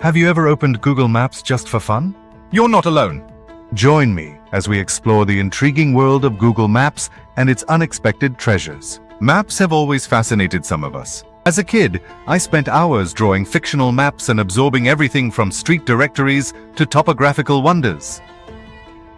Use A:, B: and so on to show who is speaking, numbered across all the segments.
A: Have you ever opened Google Maps just for fun? You're not alone. Join me as we explore the intriguing world of Google Maps and its unexpected treasures. Maps have always fascinated some of us. As a kid, I spent hours drawing fictional maps and absorbing everything from street directories to topographical wonders.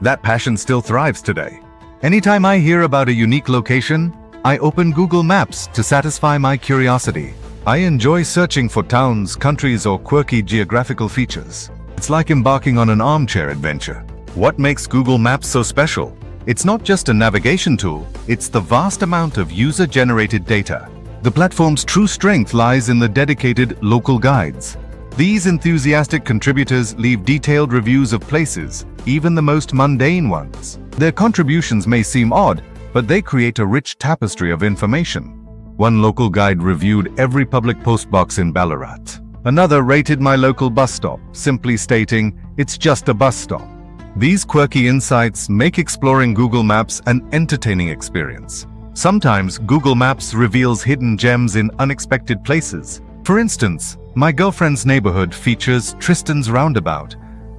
A: That passion still thrives today. Anytime I hear about a unique location, I open Google Maps to satisfy my curiosity. I enjoy searching for towns, countries, or quirky geographical features. It's like embarking on an armchair adventure. What makes Google Maps so special? It's not just a navigation tool, it's the vast amount of user-generated data. The platform's true strength lies in the dedicated local guides. These enthusiastic contributors leave detailed reviews of places, even the most mundane ones. Their contributions may seem odd, but they create a rich tapestry of information. One local guide reviewed every public postbox in Bellerat. Another rated my local bus stop, simply stating, "It's just a bus stop." These quirky insights make exploring Google Maps an entertaining experience. Sometimes Google Maps reveals hidden gems in unexpected places. For instance, my girlfriend's neighborhood features Tristan's roundabout,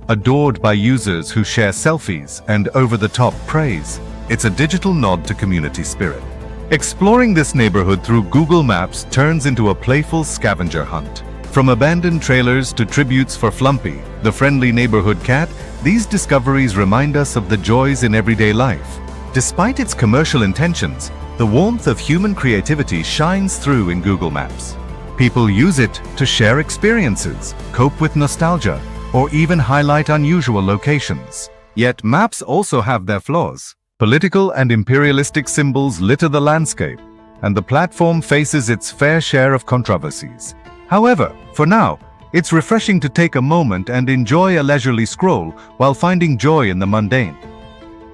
A: adored by users who share selfies and over-the-top praise. It's a digital nod to community spirit. Exploring this neighborhood through Google Maps turns into a playful scavenger hunt. From abandoned trailers to tributes for Flumpy, the friendly neighborhood cat, these discoveries remind us of the joys in everyday life. Despite its commercial intentions, the warmth of human creativity shines through in Google Maps. People use it to share experiences, cope with nostalgia, or even highlight unusual locations. Yet maps also have their flaws. Political and imperialistic symbols litter the landscape, and the platform faces its fair share of controversies. However, for now, it's refreshing to take a moment and enjoy a leisurely scroll while finding joy in the mundane.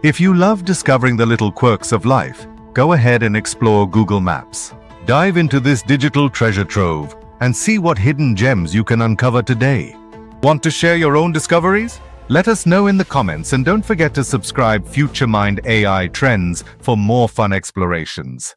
A: If you love discovering the little quirks of life, go ahead and explore Google Maps. Dive into this digital treasure trove and see what hidden gems you can uncover today. Want to share your own discoveries? Let us know in the comments, and don't forget to subscribe Future Mind AI Trends for more fun explorations.